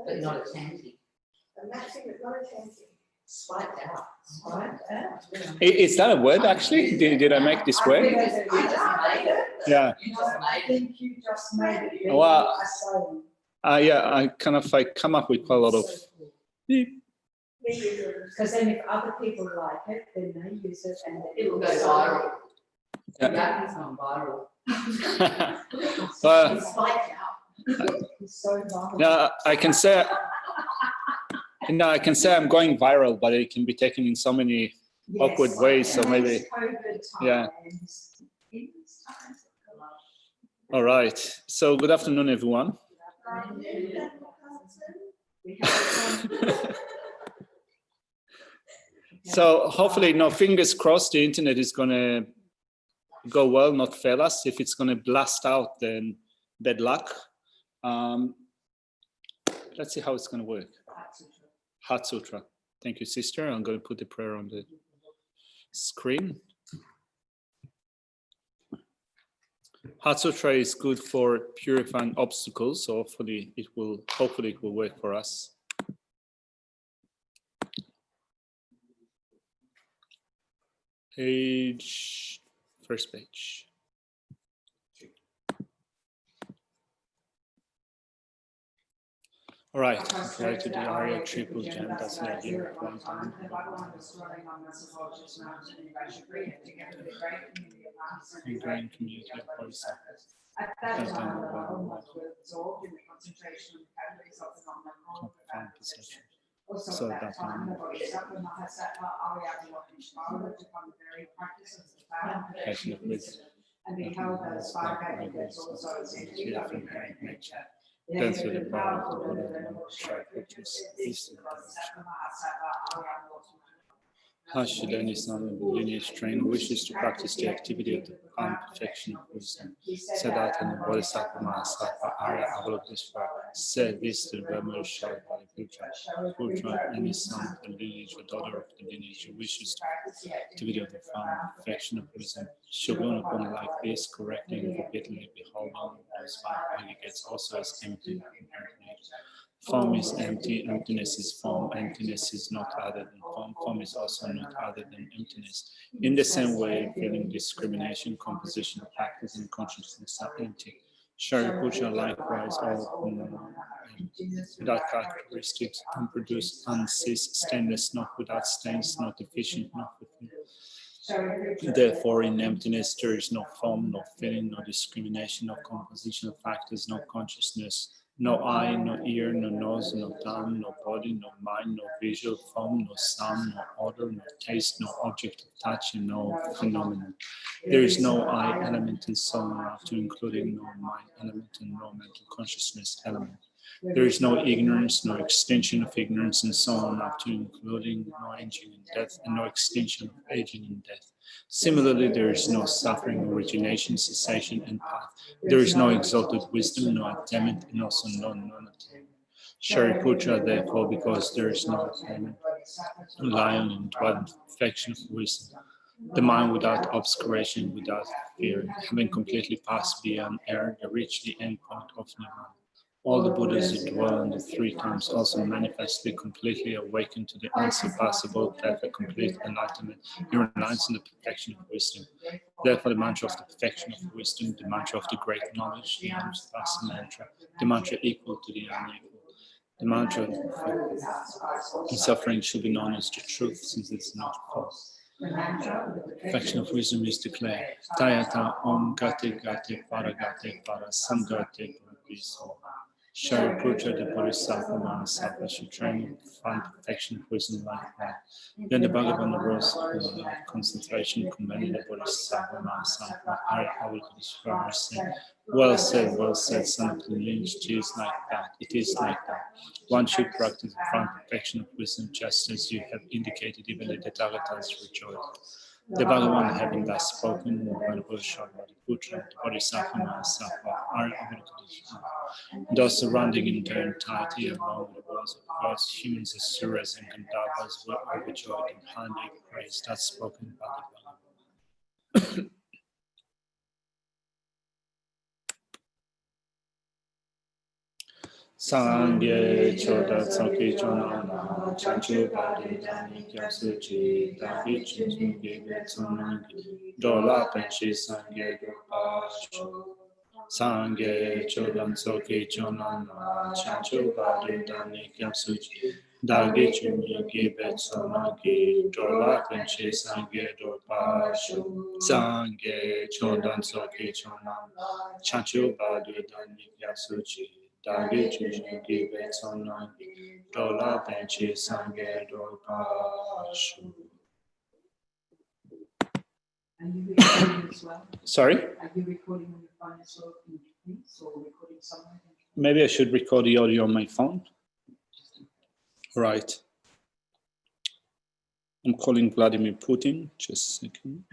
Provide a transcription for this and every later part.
But not a chanting. A matching but not a chanting. Spiked out. Spiked out. Is that a word actually? Did I make this word? I just made it. Yeah. You just made it. think you just made it. Well, yeah, I kind of like come up with quite a lot of. Because then if other people like it, then they use it and It will go viral. Yeah. That is gone viral. Well, It's spiked out. it's so violent. no, I can say. No, I can say I'm going viral, but it can be taken in so many awkward ways. So maybe, yeah. All right. So good afternoon, everyone. So hopefully, no, fingers crossed, the internet is going to go well, not fail us. If it's going to blast out, then bad luck. Let's see how it's going to work. Heart Sutra. Thank you, sister. I'm going to put the prayer on the screen. Heart Sutra is good for purifying obstacles, so hopefully it will work for us. First page. All right, try to the Arya triple jam. That's the idea of one time. Ingrained community of Bodhisattvas. At that time, the almost were absorbed in the concentration of the calories of the non-confined perception. Also at that time, the Bodhisattva Mahasattva Arya Vishvara took on the very practice of the profound perfection of wisdom and beheld those five aggregates also as entity of inherent nature. Then through the power of the Buddha, the Lord showed riches, wisdom, How should any son of the lineage trained who wishes to practice the activity of the profound perfection of wisdom, Siddhartha and the Bodhisattva Mahasattva Arya Avalokiteshvara said this to the Brahma Shari Putra, any son of the lineage or daughter of the lineage who wishes to practice the activity of the profound perfection of wisdom, should learn upon like this, correcting and repeatedly beholding those five aggregates also as empty and inherent nature. Form is empty, emptiness is form, emptiness is not other than form, form is also not other than emptiness. In the same way, feeling, discrimination, composition, practice, and consciousness are empty. Shariputra likewise, all without characteristics, unproduced, unceased, stainless, not without stains, not deficient, not within. Therefore, in emptiness, there is no form, no feeling, no discrimination, no composition of factors, no consciousness. No eye, no ear, no nose, no tongue, no body, no mind, no visual form, no sound, no odor, no taste, no object of touch, and no phenomenon. There is no I element in soul enough to including no mind element and no mental consciousness element. There is no ignorance, no extension of ignorance and so on up to including no aging and death and no extinction of aging and death. Similarly, there is no suffering, origination, cessation, and path. There is no exalted wisdom, no attainment, and also no non-attainment. Shariputra, therefore, because there is no attainment, rely on and dwell in perfection of wisdom. The mind without obscuration, without fear, having completely passed beyond error, to reach the end point of Nirvana. All the Buddhas who dwell on the three times also manifestly completely awaken to the unsurpassable path of complete enlightenment. He relies on the perfection of wisdom. Therefore, the mantra of the perfection of wisdom, the mantra of the great knowledge, the unsurpassed mantra, the mantra equal to the unequal. The mantra of suffering should be known as the truth, since it is not false. The perfection of wisdom is declared. Tayata om gate gate paragate para samgate paraviso. Shariputra, the Bodhisattva Mahasattva, should train in profound perfection of wisdom like that. Then the Bhagavan rose concentration commended the Bodhisattva Mahasattva Arya Avalokiteshvara saying, well said, son of the lineage, it is like that, it is like that. One should practice the profound perfection of wisdom just as you have indicated, even the Tathagatas rejoice. The Bhagavan, having thus spoken, the Venerable Shariputra, the Bodhisattva Mahasattva Arya Avalokiteshvara, those surrounding in their entirety along with the worlds of gods, humans, asuras, and Gandharvas were overjoyed and highly praised that spoken by the Bhagavan. Sangye choda tsoki chonana chanchu badi dani kyasuchi dagi chinchugi betsonangi dola penshi sangye dopashu. Sangye chodan tsoki chonana chanchu badi dani kyasuchi dagi chinchugi betsonangi dola penshi sangye dopashu. Sangye chodan tsoki chonana chanchu badi dani kyasuchi Dagi Chushiki Betsonangi Dola Benchi Sange Dopashu. Are you recording as well? Sorry? Are you recording on your phone as well in Japanese or recording somewhere? Maybe I should record the audio on my phone. Right. I'm calling Vladimir Putin. Just a second.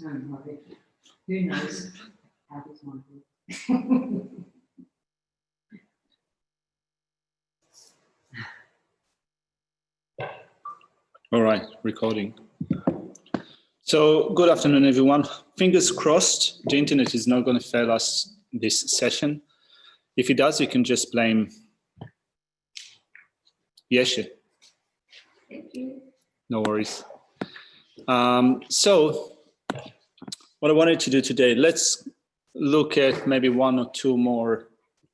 Don't worry. Who knows how this might be. All right, recording. So, good afternoon, everyone. Fingers crossed, the internet is not going to fail us this session. If it does, you can just blame Yeshe. Thank you. No worries. So, what I wanted to do today, let's look at maybe one or two more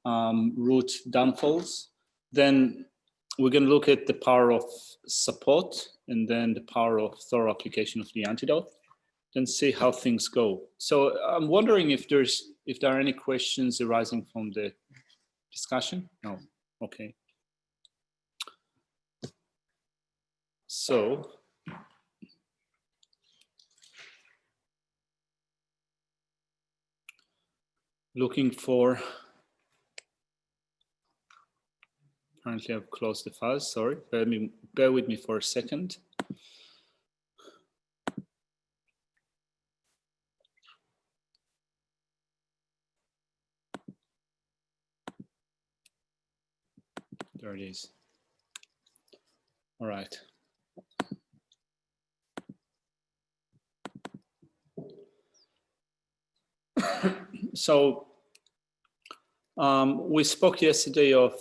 root downfalls. Then we're going to look at the power of support and then the power of thorough application of the antidote, then see how things go. So I'm wondering if there are any questions arising from the discussion. No. Okay. So looking for, apparently I've closed the file, sorry. Bear with me for a second. There it is. All right. So we spoke yesterday of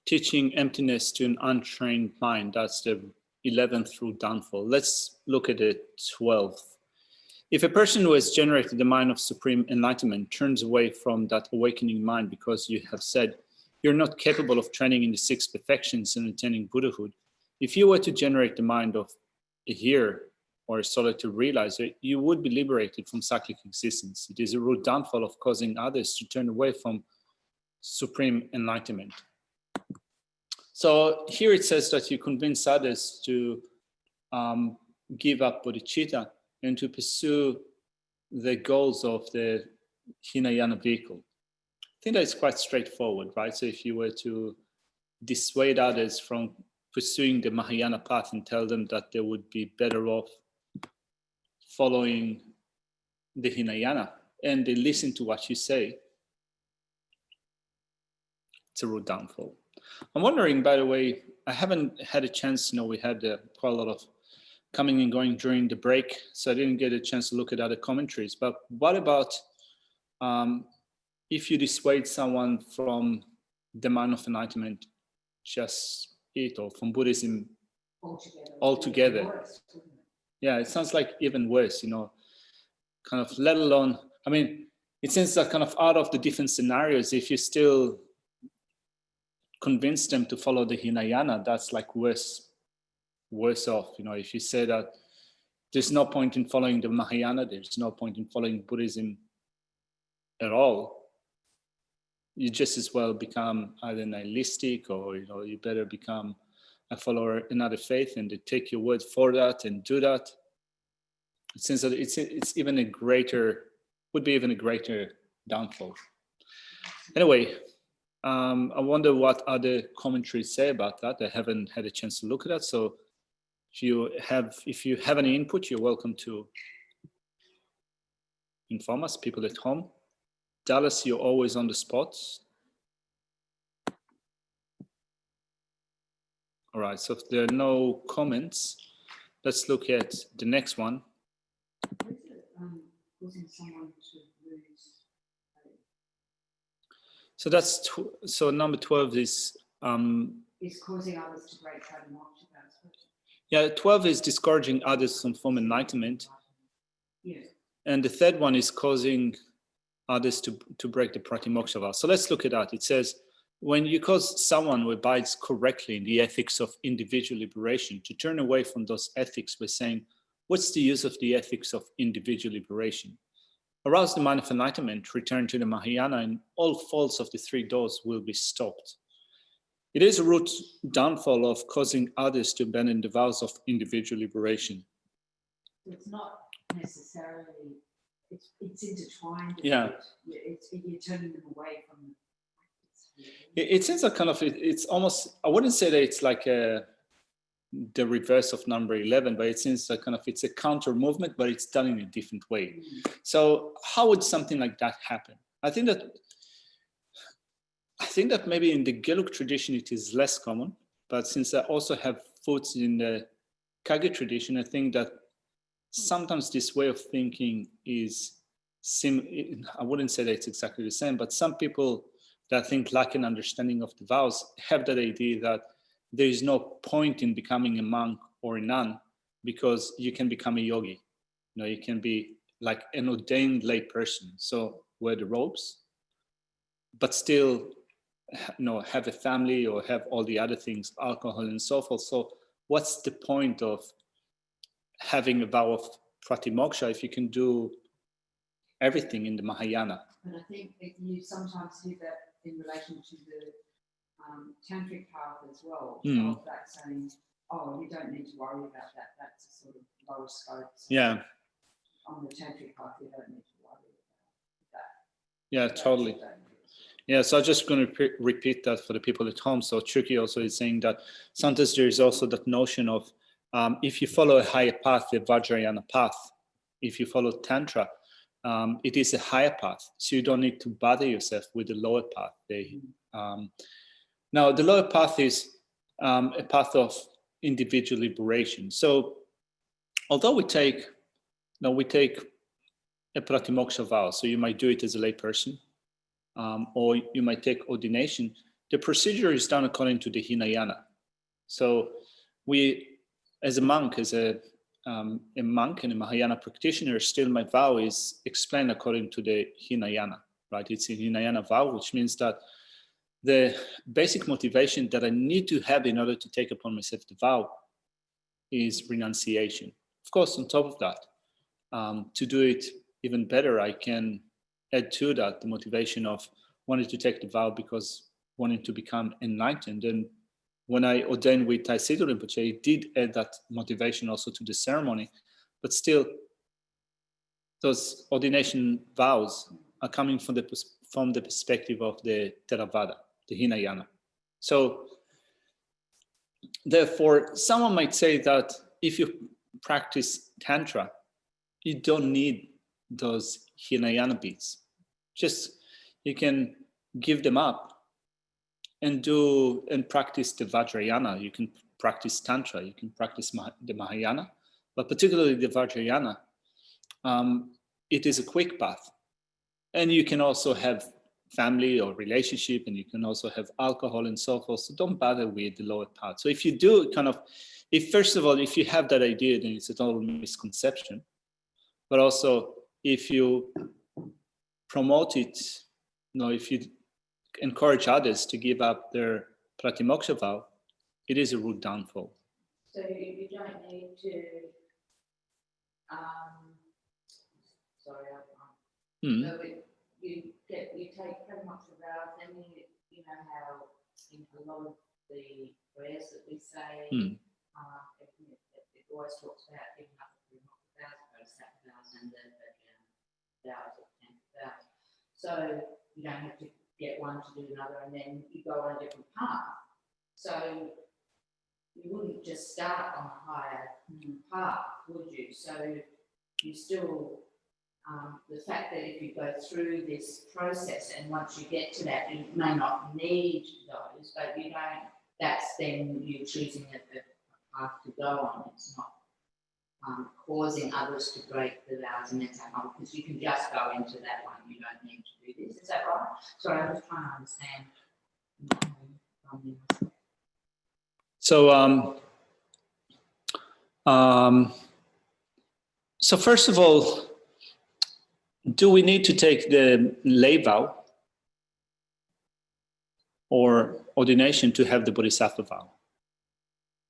teaching emptiness to an untrained mind. That's the 11th root downfall. Let's look at the 12th. If a person who has generated the mind of supreme enlightenment turns away from that awakening mind because you have said you're not capable of training in the 6 perfections and attaining Buddhahood, if you were to generate the mind of a hearer or a solitary realizer, you would be liberated from cyclic existence. It is a root downfall of causing others to turn away from supreme enlightenment. So here it says that you convince others to give up bodhicitta and to pursue the goals of the Hinayana vehicle. I think that is quite straightforward, right? So if you were to dissuade others from pursuing the Mahayana path and tell them that they would be better off following the Hinayana, and they listen to what you say, it's a root downfall. I'm wondering, by the way, I haven't had a chance, we had quite a lot of coming and going during the break, so I didn't get a chance to look at other commentaries, but what about if you dissuade someone from the mind of enlightenment, just it, or from Buddhism altogether? Yeah, it sounds like even worse, kind of, let alone, it seems that kind of out of the different scenarios, if you still convince them to follow the Hinayana, that's like worse off. If you say that there's no point in following the Mahayana, there's no point in following Buddhism at all, you just as well become either nihilistic or you better become a follower in another faith and they take your word for that and do that. It seems that it's even would be even a greater downfall. Anyway, I wonder what other commentaries say about that. I haven't had a chance to look at that. So if you have any input, you're welcome to inform us, people at home. Dallas, you're always on the spot. All right, so if there are no comments, let's look at the next one. Causing someone to lose So that's so number 12 is causing others to break Pratimoksha. yeah, 12 is discouraging others from enlightenment. Yeah. And the third one is causing others to break the pratimoksha vow. So let's look at that. It says, when you cause someone who abides correctly in the ethics of individual liberation to turn away from those ethics by saying, what's the use of the ethics of individual liberation? Arouse the mind of enlightenment, return to the Mahayana, and all faults of the three doors will be stopped. It is a root downfall of causing others to abandon the vows of individual liberation. It's not necessarily, it's intertwined. Yeah. You're turning them away from the it seems like kind of, it's almost, I wouldn't say that it's like the reverse of number 11, but it seems like kind of, it's a counter movement, but it's done in a different way. So how would something like that happen? I think that maybe in the Gelug tradition, it is less common, but since I also have roots in the Kage tradition, I think that sometimes this way of thinking is, I wouldn't say that it's exactly the same, but some people that I think lack an understanding of the vows have that idea that there is no point in becoming a monk or a nun because you can become a yogi. You can be like an ordained lay person. So wear the robes, but still, have a family or have all the other things, alcohol and so forth. So what's the point of having a vow of pratimoksha if you can do everything in the Mahayana? And I think you sometimes hear that in relation to the tantric path as well, of that saying, oh, you don't need to worry about that. That's a sort of lower scope. So yeah. On the tantric path, you don't need to worry about that. Yeah, totally. Yeah, so I'm just going to repeat that for the people at home. So Chuki also is saying that sometimes there is also that notion of if you follow a higher path, the Vajrayana path, if you follow Tantra, it is a higher path. So you don't need to bother yourself with the lower path. Now, the lower path is a path of individual liberation. So although we take a pratimoksha vow, so you might do it as a lay person, or you might take ordination, the procedure is done according to the Hinayana. So we, as a monk, a monk and a Mahayana practitioner, still my vow is explained according to the Hinayana, right? It's a Hinayana vow, which means that the basic motivation that I need to have in order to take upon myself the vow is renunciation. Of course, on top of that, to do it even better, I can add to that the motivation of wanting to take the vow because wanting to become enlightened. And when I ordained with Taisido Rinpoche, it did add that motivation also to the ceremony. But still, those ordination vows are coming from the perspective of the Theravada, the Hinayana. So therefore, someone might say that if you practice Tantra, you don't need those Hinayana beats. Just you can give them up and practice the Vajrayana. You can practice Tantra, you can practice the Mahayana, but particularly the Vajrayana, it is a quick path. And you can also have family or relationship, and you can also have alcohol and so forth. So don't bother with the lower path. So if you do first of all, if you have that idea, then it's a total misconception. But also, if you promote it, if you encourage others to give up their pratimoksha vow, it is a root downfall. So you don't need to, so you take pratimoksha vows, and you know how in a lot of the prayers that we say, it always talks about giving up the pratimoksha vows, Bodhisattva vows, and the vows of tantric vows. So you don't have to get one to do another, and then you go on a different path. So you wouldn't just start on a higher path, would you? So you still, the fact that if you go through this process and once you get to that, you may not need those, but you don't, that's then you choosing a path to go on. It's not causing others to break the vows and that's how, because you can just go into that one, you don't need to do this. Is that right? Sorry, I'm just trying to understand. So first of all, do we need to take the lay vow or ordination to have the Bodhisattva vow?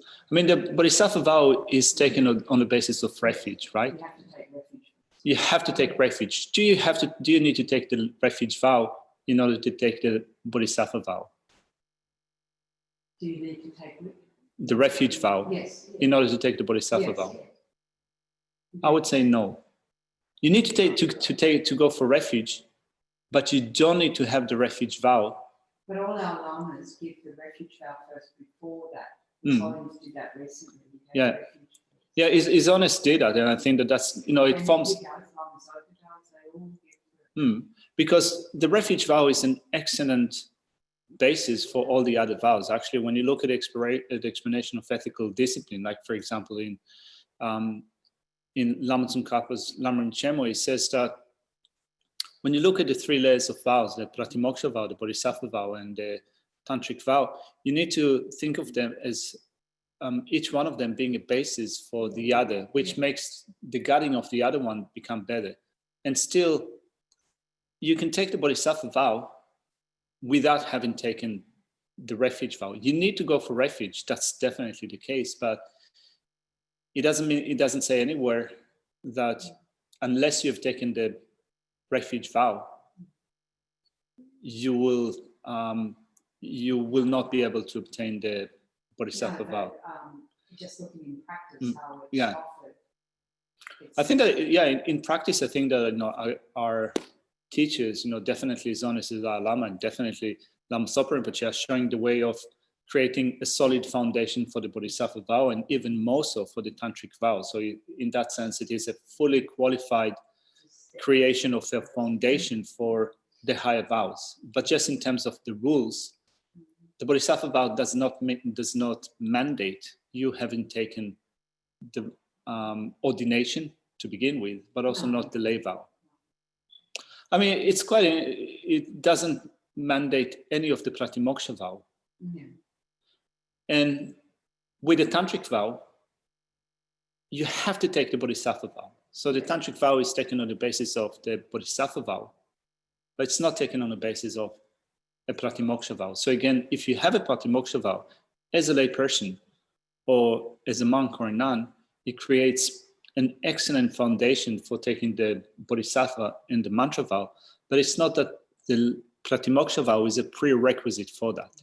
I mean, the Bodhisattva vow is taken on the basis of refuge, right? You have to take refuge. Do you need to take the refuge vow in order to take the Bodhisattva vow? Do you need to take the refuge vow? Yes. In order to take the Bodhisattva vow? I would say no. You need to go for refuge, but you don't need to have the refuge vow. But all our lamas give the refuge vow first before that. The Solomons did that recently. Yeah. Yeah, His Honest did that, and I think that's, it forms. Because the refuge vow is an excellent basis for all the other vows. Actually, when you look at the explanation of ethical discipline, like for example in Lama Tsongkhapa's Lamrim Chemo, he says that when you look at the three layers of vows, the Pratimoksha vow, the Bodhisattva vow, and the Tantric vow, you need to think of them as each one of them being a basis for the other, which makes the guiding of the other one become better. And still, you can take the Bodhisattva vow without having taken the refuge vow. You need to go for refuge. That's definitely the case, but it doesn't say anywhere that unless you've taken the refuge vow, you will not be able to obtain the Bodhisattva vow. Just looking in practice, how it's offered. I think that in practice, I think that our teachers, definitely His Honest as Dalai Lama, and definitely Lama Zopa Rinpoche are showing the way of creating a solid foundation for the Bodhisattva vow, and even more so for the Tantric vow. So in that sense, it is a fully qualified creation of a foundation for the higher vows. But just in terms of the rules, the Bodhisattva vow does not mandate you having taken the ordination to begin with, but also not the lay vow. I mean, it doesn't mandate any of the Pratimoksha vow. Yeah. And with the Tantric vow, you have to take the Bodhisattva vow. So the Tantric vow is taken on the basis of the Bodhisattva vow, but it's not taken on the basis of a Pratimoksha vow. So again, if you have a Pratimoksha vow as a lay person or as a monk or a nun, it creates an excellent foundation for taking the Bodhisattva and the mantra vow, but it's not that the Pratimoksha vow is a prerequisite for that.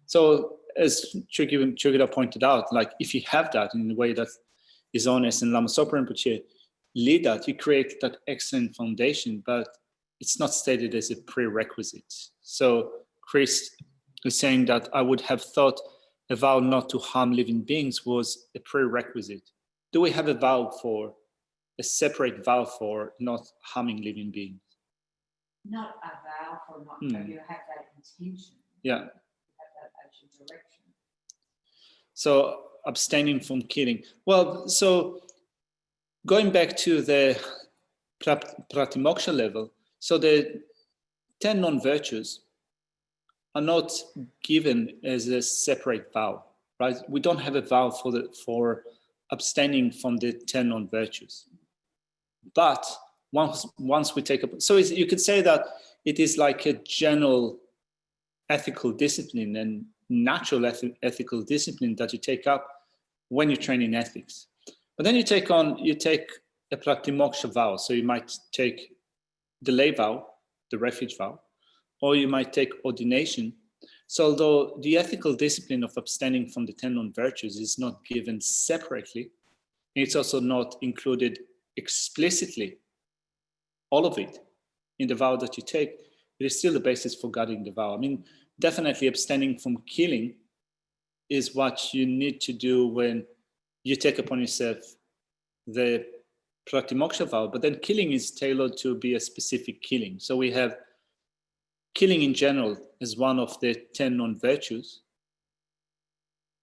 So as Chugida pointed out, like if you have that in the way that His Honest and Lama Zopa Rinpoche lead that, you create that excellent foundation, but it's not stated as a prerequisite. So Chris is saying that I would have thought a vow not to harm living beings was a prerequisite. Do we have a separate vow for not harming living beings? Not a vow for not, you have that intention. Yeah. You have that actual direction. So abstaining from killing. Well, so going back to the Pratimoksha level, so the 10 non-virtues are not given as a separate vow, right? We don't have a vow for abstaining from the 10 non-virtues. But once we take up, so you could say that it is like a general ethical discipline and natural ethical discipline that you take up when you train in ethics. But then you take a Pratimoksha vow. So you might take the lay vow, the refuge vow, or you might take ordination. So although the ethical discipline of abstaining from the 10 non-virtues is not given separately, it's also not included explicitly, all of it, in the vow that you take, it is still the basis for guarding the vow. I mean, definitely abstaining from killing is what you need to do when you take upon yourself the Pratimoksha vow, but then killing is tailored to be a specific killing. So we have killing in general as one of the 10 non-virtues,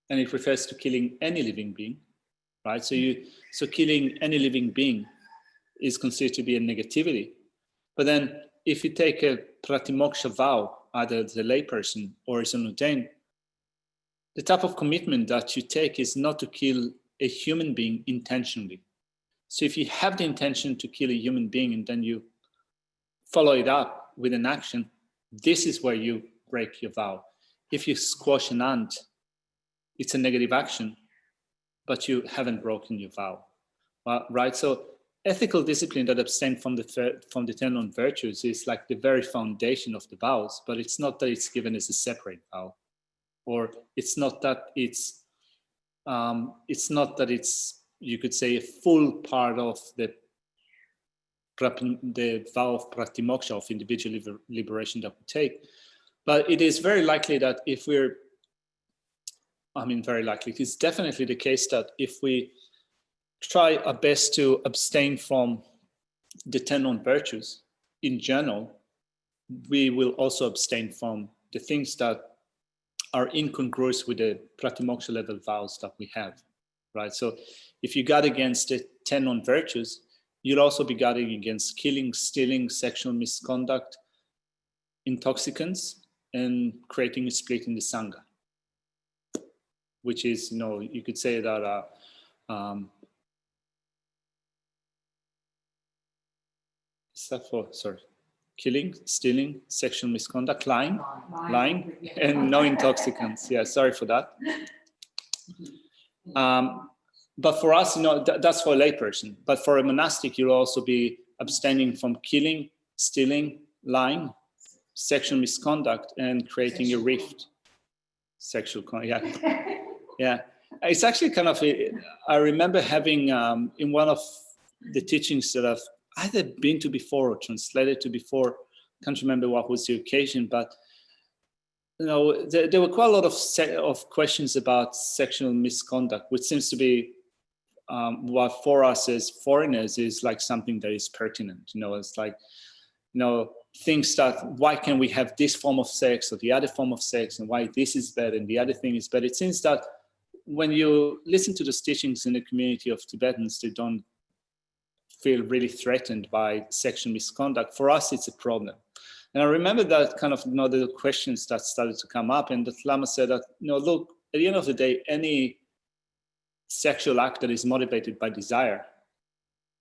and it refers to killing any living being. right? So killing any living being is considered to be a negativity. But then if you take a pratimoksha vow, either as a layperson or as an ordained, the type of commitment that you take is not to kill a human being intentionally. So if you have the intention to kill a human being and then you follow it up with an action, this is where you break your vow. If you squash an ant, it's a negative action, but you haven't broken your vow, right? So ethical discipline that abstain from the 10 non-virtues is like the very foundation of the vows, but it's not that it's given as a separate vow, or it's not that it's you could say a full part of the vow of pratimoksha, of individual liberation that we take. But it is very likely that if we're, very likely, it is definitely the case that if we try our best to abstain from the 10 non-virtues in general, we will also abstain from the things that are incongruous with the pratimoksha level vows that we have, right? So if you guard against the 10 non-virtues, you'll also be guarding against killing, stealing, sexual misconduct, intoxicants, and creating a split in the sangha, which is, you could say that killing, stealing, sexual misconduct, lying, and no intoxicants. Yeah, sorry for that. But for us, that's for a layperson. But for a monastic, you'll also be abstaining from killing, stealing, lying, sexual misconduct, and creating a rift. Yeah. It's actually kind of, I remember having in one of the teachings that I've either been to before or translated to before, can't remember what was the occasion, but there were quite a lot of questions about sexual misconduct, which seems to be what for us as foreigners is like something that is pertinent. It's like, things that, why can we have this form of sex or the other form of sex, and why this is bad and the other thing is bad. It seems that when you listen to the teachings in the community of Tibetans, they don't feel really threatened by sexual misconduct. For us, it's a problem. And I remember that kind of, the questions that started to come up, and the Lama said that, look, at the end of the day, any sexual act that is motivated by desire,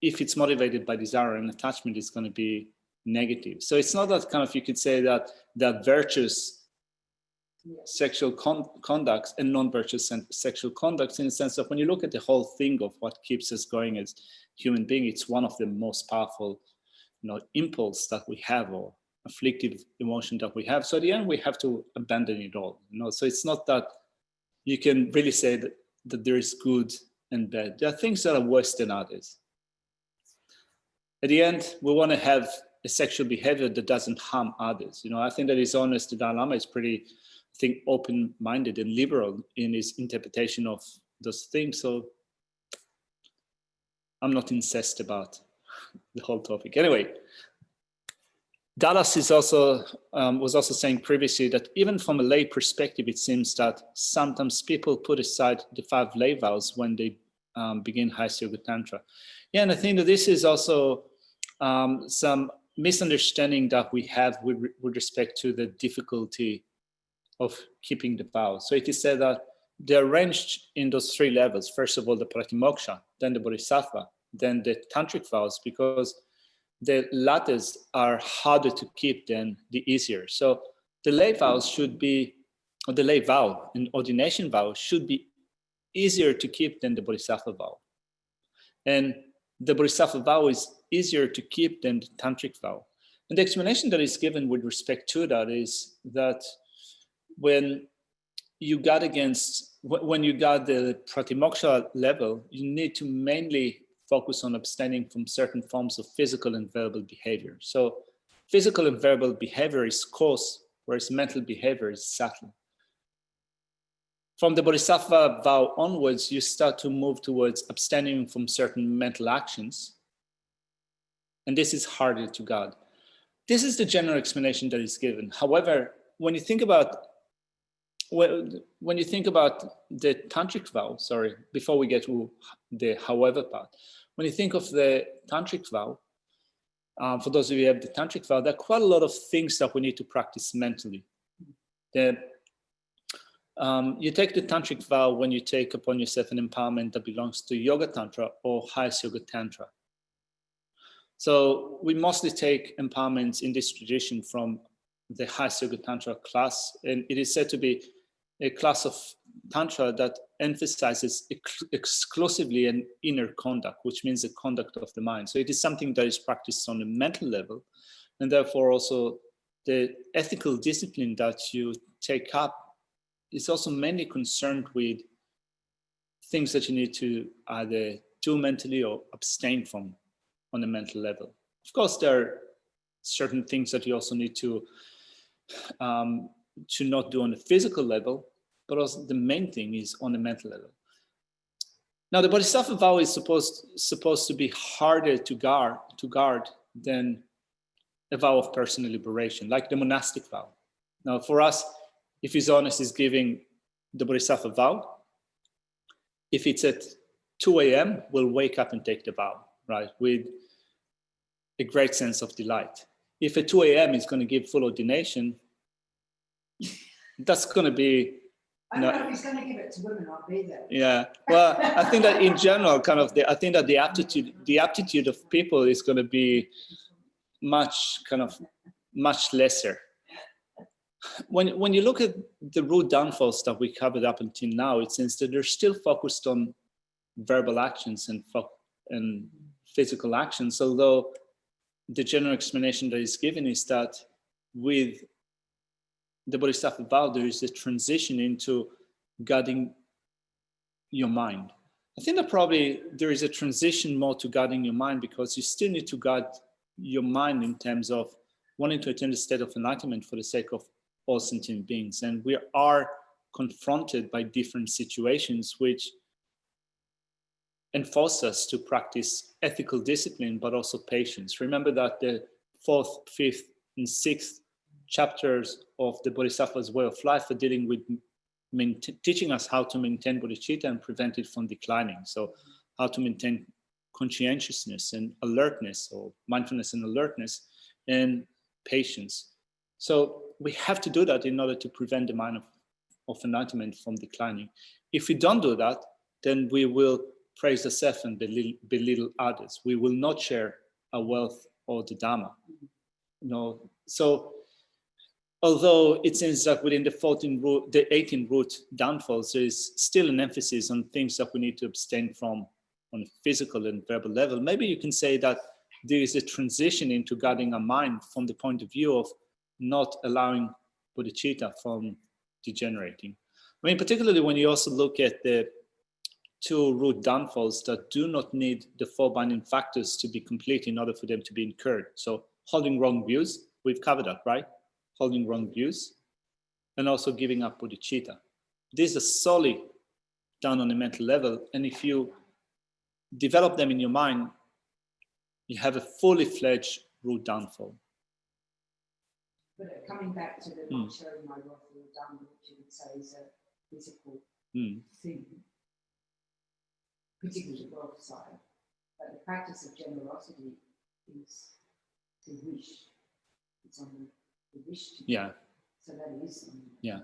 if it's motivated by desire and attachment, is going to be negative. So it's not that kind of, you could say that virtuous sexual conducts and non-virtuous sexual conducts, in the sense of when you look at the whole thing of what keeps us going as human being, it's one of the most powerful, impulse that we have, or afflictive emotion that we have. So at the end, we have to abandon it all. So it's not that you can really say that there is good and bad. There are things that are worse than others. At the end, we want to have a sexual behavior that doesn't harm others. I think that His Holiness the Dalai Lama is pretty, open-minded and liberal in his interpretation of those things. So I'm not incensed about the whole topic. Anyway, Dallas was also saying previously that even from a lay perspective, it seems that sometimes people put aside the 5 lay vows when they begin Hatha Yoga Tantra. Yeah, and I think that this is also some misunderstanding that we have with respect to the difficulty of keeping the vows. So it is said that they're arranged in those 3 levels. First of all, the pratimoksha, then the bodhisattva, then the tantric vows, because the latters are harder to keep than the easier. So the lay vows should be, or the lay vow, an ordination vow, should be easier to keep than the bodhisattva vow. And the bodhisattva vow is easier to keep than the tantric vow. And the explanation that is given with respect to that is that when you guard the pratimoksha level, you need to mainly focus on abstaining from certain forms of physical and verbal behavior. So physical and verbal behavior is coarse, whereas mental behavior is subtle. From the bodhisattva vow onwards, you start to move towards abstaining from certain mental actions. And this is harder to guard. This is the general explanation that is given. However, when you think about when you think about the tantric vow, sorry, before we get to the however part, when you think of the tantric vow, for those of you who have the tantric vow, there are quite a lot of things that we need to practice mentally. You take the tantric vow when you take upon yourself an empowerment that belongs to yoga tantra or highest yoga tantra. So we mostly take empowerments in this tradition from the highest yoga tantra class, and it is said to be a class of tantra that emphasizes exclusively an inner conduct, which means the conduct of the mind. So it is something that is practiced on a mental level, and therefore also the ethical discipline that you take up is also mainly concerned with things that you need to either do mentally or abstain from on a mental level. Of course, there are certain things that you also need to not do on a physical level, but also the main thing is on the mental level. Now, the Bodhisattva vow is supposed to be harder to guard than a vow of personal liberation, like the monastic vow. Now, for us, if he's honest, is giving the Bodhisattva vow. If it's at 2 a.m., we'll wake up and take the vow, right, with a great sense of delight. If at 2 a.m. he's going to give full ordination, that's going to be... I don't know if he's going to give it to women, I'll be there. Yeah, well, I think that in general, I think that the aptitude of people is going to be much lesser. When you look at the root downfalls that we covered up until now, it seems that they're still focused on verbal actions and physical actions, although the general explanation that is given is that with the Bodhisattva vow, there is a transition into guarding your mind. I think that probably there is a transition more to guarding your mind because you still need to guard your mind in terms of wanting to attain the state of enlightenment for the sake of all sentient beings. And we are confronted by different situations which enforce us to practice ethical discipline, but also patience. Remember that the 4th, 5th, and 6th chapters of the Bodhisattva's way of life are dealing with teaching us how to maintain bodhicitta and prevent it from declining. So how to maintain conscientiousness and alertness, or mindfulness and alertness, and patience. So we have to do that in order to prevent the mind of enlightenment from declining. If we don't do that, then we will praise the self and belittle others. We will not share our wealth or the Dharma. So although it seems that within the 18 root downfalls, there is still an emphasis on things that we need to abstain from on a physical and verbal level. Maybe you can say that there is a transition into guarding our mind from the point of view of not allowing bodhicitta from degenerating. I mean, particularly when you also look at the 2 root downfalls that do not need the 4 binding factors to be complete in order for them to be incurred. So holding wrong views, we've covered that, right? Holding wrong views, and also giving up bodhicitta. These are solely done on a mental level, and if you develop them in your mind, you have a fully fledged root downfall. But coming back to the not sharing my wealth or Dharma, which you would say is a physical thing, particularly the wealth side, but the practice of generosity is to wish. It's on the wish to. Yeah. So that is. Yeah.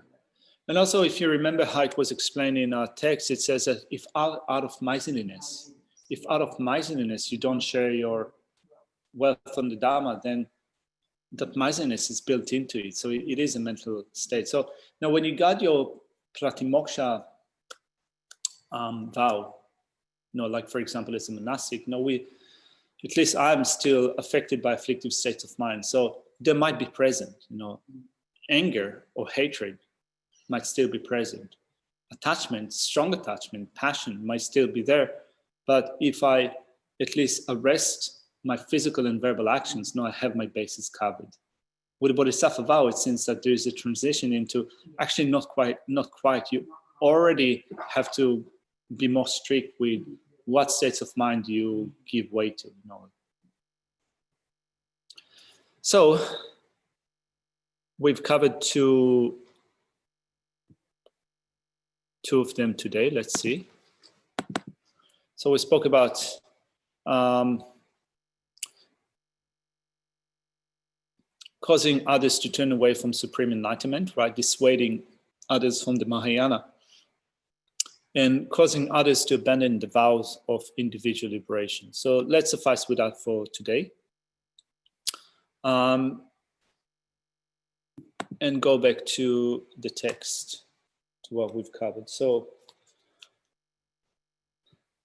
And also, if you remember how it was explained in our text, it says that if out of miserliness, you don't share your wealth on the Dharma, then that miserliness is built into it. So it is a mental state. So now when you got your pratimoksha vow, like for example, as a monastic, at least I'm still affected by afflictive states of mind. So there might be present, anger or hatred might still be present. Attachment, strong attachment, passion might still be there. But if I at least arrest my physical and verbal actions, I have my bases covered. With the Bodhisattva vow, it seems that there is a transition into actually not quite. You already have to be more strict with what states of mind you give way to. So we've covered 2 two of them today. Let's see. So we spoke about causing others to turn away from supreme enlightenment, right? Dissuading others from the Mahayana, and causing others to abandon the vows of individual liberation. So let's suffice with that for today. And go back to the text, to what we've covered. So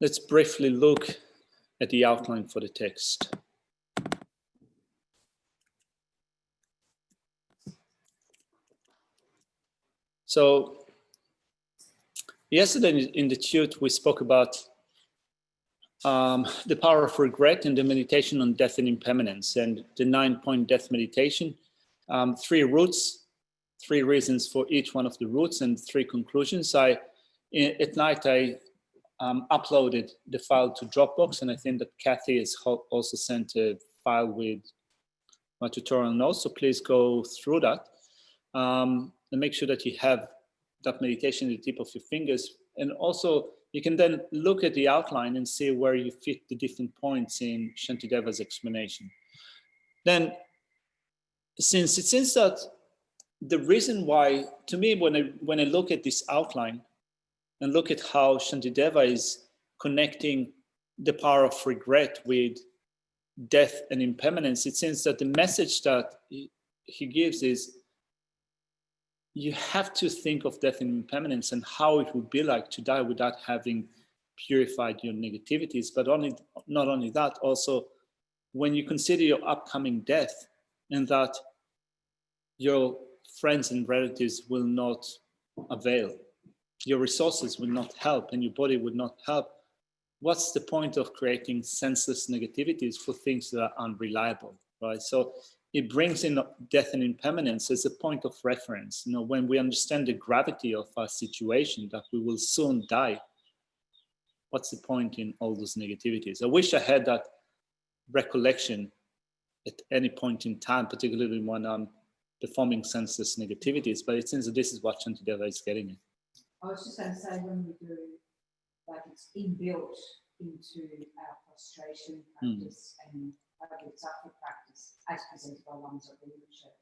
let's briefly look at the outline for the text. So yesterday in the Tut, we spoke about the power of regret and the meditation on death and impermanence, and the 9-point death meditation, 3 roots, 3 reasons for each one of the roots, and 3 conclusions. At night, I uploaded the file to Dropbox, and I think that Kathy has also sent a file with my tutorial notes, so please go through that. And make sure that you have that meditation at the tip of your fingers. And also, you can then look at the outline and see where you fit the different points in Shantideva's explanation. Then, since it seems that the reason why, to me, when I look at this outline and look at how Shantideva is connecting the power of regret with death and impermanence, it seems that the message that he gives is, you have to think of death and impermanence and how it would be like to die without having purified your negativities. But not only that, also when you consider your upcoming death and that your friends and relatives will not avail, your resources will not help, and your body will not help, what's the point of creating senseless negativities for things that are unreliable, right? So it brings in death and impermanence as a point of reference. You know, when we understand the gravity of our situation, that we will soon die, what's the point in all those negativities? I wish I had that recollection at any point in time, particularly when I'm performing senseless negativities, but it seems that this is what Shantideva is getting at. I was just going to say, when we do, like, it's inbuilt into our prostration practice and Bodhisattva practice, as presented by ones of the literature,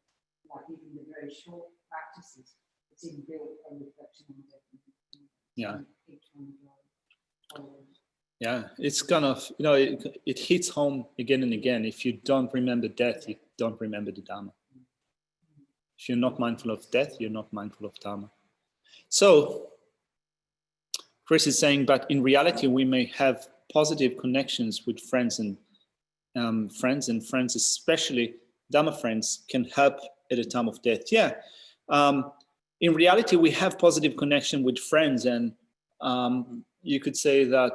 like even the very short practices, it's inbuilt a reflection on death. Yeah. Each one of those. Yeah, it's kind of, you know, it hits home again and again. If you don't remember death, you don't remember the Dharma. If you're not mindful of death, you're not mindful of Dharma. So, Chris is saying, but in reality, we may have positive connections with friends, especially Dharma friends, can help at a time of death. Yeah, in reality, we have positive connection with friends, and you could say that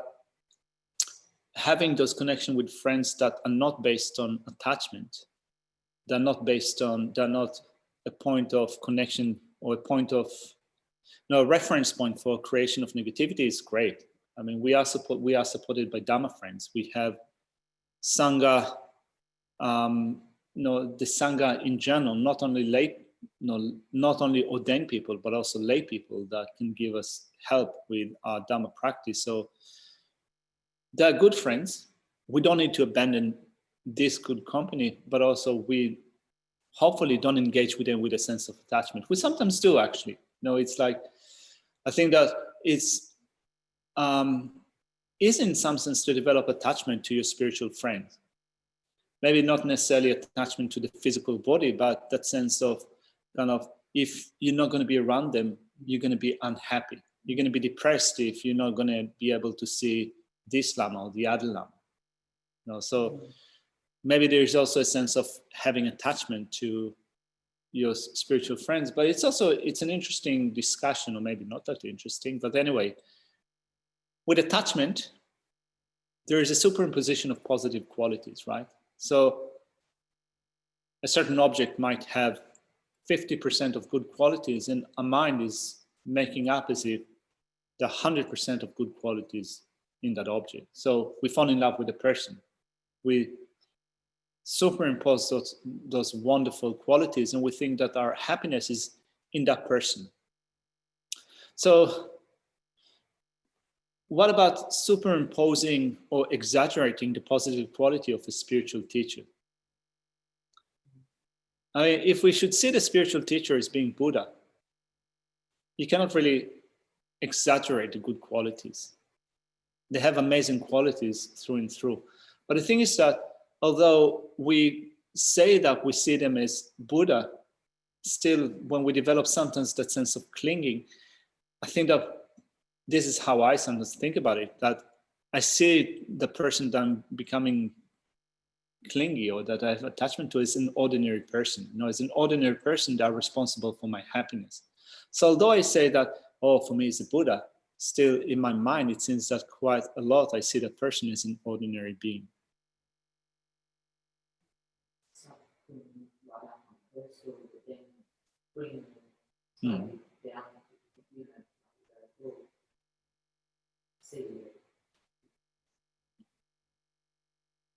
having those connections with friends that are not based on attachment, they're not a point of connection or a point of reference point for creation of negativity is great. I mean, we are supported by Dharma friends. We have Sangha, the Sangha in general, not only ordained people, but also lay people that can give us help with our Dharma practice. So they're good friends. We don't need to abandon this good company, but also we hopefully don't engage with them with a sense of attachment. We sometimes do, actually. It's like, I think that it's is in some sense to develop attachment to your spiritual friends. Maybe not necessarily attachment to the physical body, but that sense of kind of, if you're not going to be around them, you're going to be unhappy. You're going to be depressed if you're not going to be able to see this Lama or the other Lama. So maybe there's also a sense of having attachment to your spiritual friends, but it's an interesting discussion, or maybe not that interesting, but anyway, with attachment, there is a superimposition of positive qualities, right? So a certain object might have 50% of good qualities, and a mind is making up as if the 100% of good qualities in that object. So we fall in love with a person. We superimpose those wonderful qualities, and we think that our happiness is in that person. So what about superimposing or exaggerating the positive quality of a spiritual teacher? I mean, if we should see the spiritual teacher as being Buddha, you cannot really exaggerate the good qualities. They have amazing qualities through and through. But the thing is that although we say that we see them as Buddha, still when we develop sometimes that sense of clinging, I think that this is how I sometimes think about it, that I see the person that I'm becoming clingy or that I have attachment to is an ordinary person. As an ordinary person, they are responsible for my happiness. So although I say that, oh, for me it's a Buddha, still in my mind, it seems that quite a lot I see that person as an ordinary being.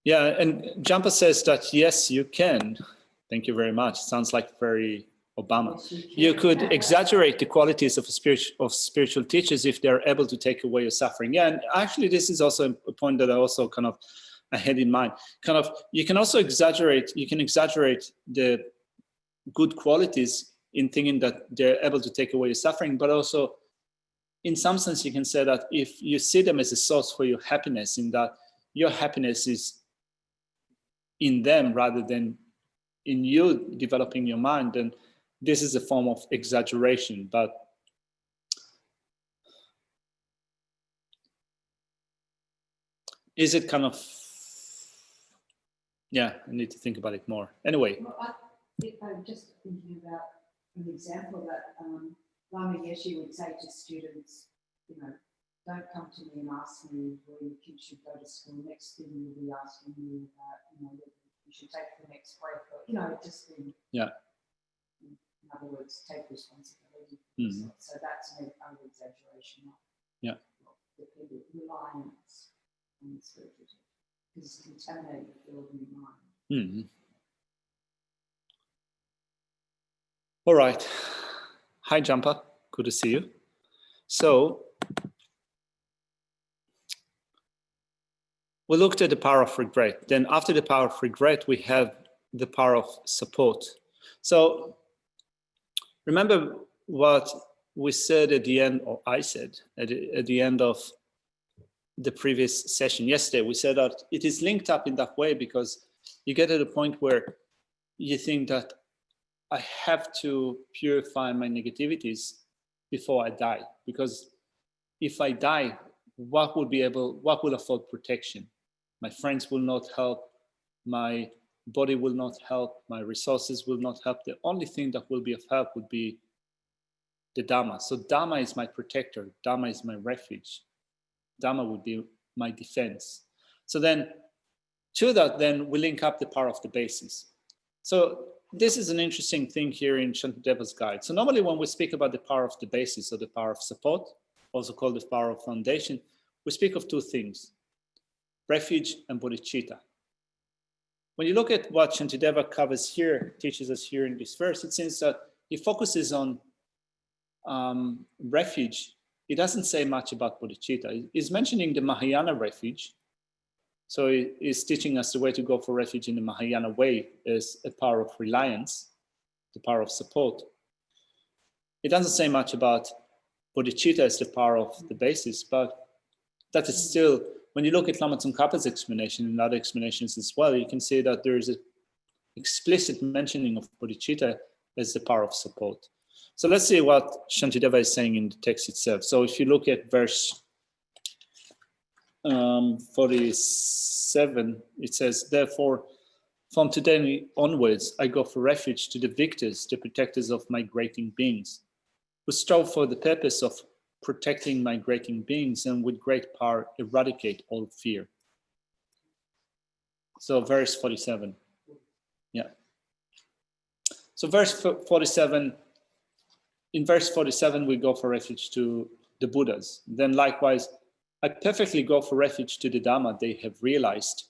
Yeah, and Jampa says that yes, you can. Thank you very much. Sounds like very Obama. You could exaggerate the qualities of spiritual teachers if they're able to take away your suffering. Yeah, and actually this is also a point that I also kind of I had in mind. You can also exaggerate the good qualities in thinking that they're able to take away your suffering, but also in some sense you can say that if you see them as a source for your happiness, in that your happiness is in them rather than in you developing your mind, then this is a form of exaggeration. But is it kind of, yeah, I need to think about it more. Anyway. Well, I'm just thinking about an example that Lama Yeshe would say to students, don't come to me and ask me where your kids should go to school. Next thing you'll be asking me about, you should take the next break, or, just in, yeah. In other words, take responsibility. Mm-hmm. So that's an exaggeration of reliance on the spiritual teacher, because it's contaminated the field in your mind. Mm-hmm. All right. Hi, Jampa. Good to see you. So we looked at the power of regret. Then after the power of regret, we have the power of support. So remember what we said at the end, or I said at the end of the previous session yesterday. We said that it is linked up in that way because you get to the point where you think that I have to purify my negativities before I die, because if I die, what will afford protection? My friends will not help, my body will not help, my resources will not help. The only thing that will be of help would be the Dhamma. So Dhamma is my protector, Dhamma is my refuge, Dhamma would be my defense. So then to that, then we link up the power of the basis. So this is an interesting thing here in Shantideva's guide. So normally when we speak about the power of the basis or the power of support, also called the power of foundation, we speak of two things, refuge and bodhicitta. When you look at what Shantideva covers here, teaches us here in this verse, it seems that he focuses on refuge. He doesn't say much about bodhicitta. He's mentioning the Mahayana refuge. So he's teaching us the way to go for refuge in the Mahayana way is a power of reliance, the power of support. It doesn't say much about bodhicitta as the power of the basis, but that is still, when you look at Lama Tsongkhapa's explanation and other explanations as well, you can see that there is an explicit mentioning of bodhicitta as the power of support. So let's see what Shantideva is saying in the text itself. So if you look at verse 47, it says, therefore, from today onwards, I go for refuge to the victors, the protectors of migrating beings, who strive for the purpose of protecting migrating beings and with great power eradicate all fear. So verse 47. Yeah. So verse 47, in verse 47, we go for refuge to the Buddhas. Then likewise, I perfectly go for refuge to the Dhamma they have realized,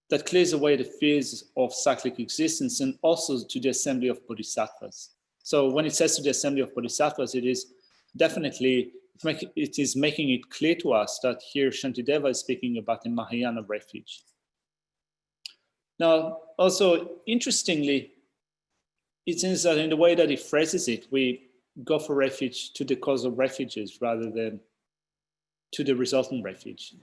that clears away the fears of cyclic existence, and also to the assembly of Bodhisattvas. So when it says to the assembly of Bodhisattvas, it is definitely it is making it clear to us that here Shantideva is speaking about the Mahayana refuge. Now, also interestingly, it seems that in the way that he phrases it, we go for refuge to the cause of refuges rather than to the resultant refuge.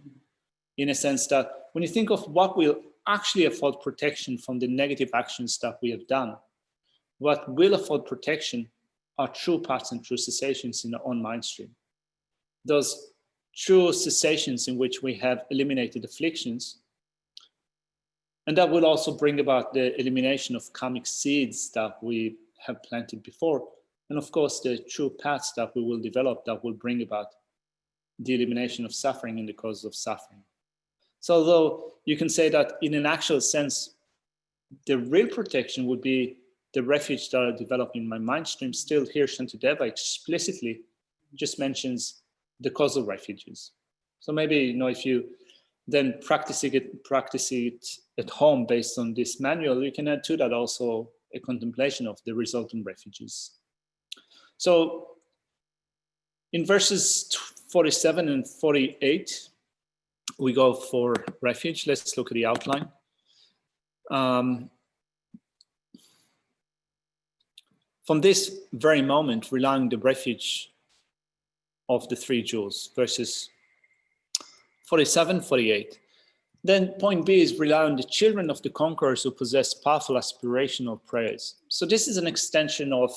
In a sense that when you think of what will actually afford protection from the negative actions that we have done, what will afford protection are true paths and true cessations in our own mind stream. Those true cessations in which we have eliminated afflictions, and that will also bring about the elimination of karmic seeds that we have planted before. And of course, the true paths that we will develop that will bring about the elimination of suffering and the causes of suffering. So although you can say that in an actual sense, the real protection would be the refuge that I develop in my mind stream, still here Shantideva explicitly just mentions the causal refuges. So maybe, if you then practice it at home based on this manual, you can add to that also a contemplation of the resultant refuges. So in verses 47 and 48, we go for refuge. Let's look at the outline. From this very moment, relying on the refuge of the three jewels, verses 47, 48. Then point B is rely on the children of the conquerors who possess powerful aspirational prayers. So this is an extension of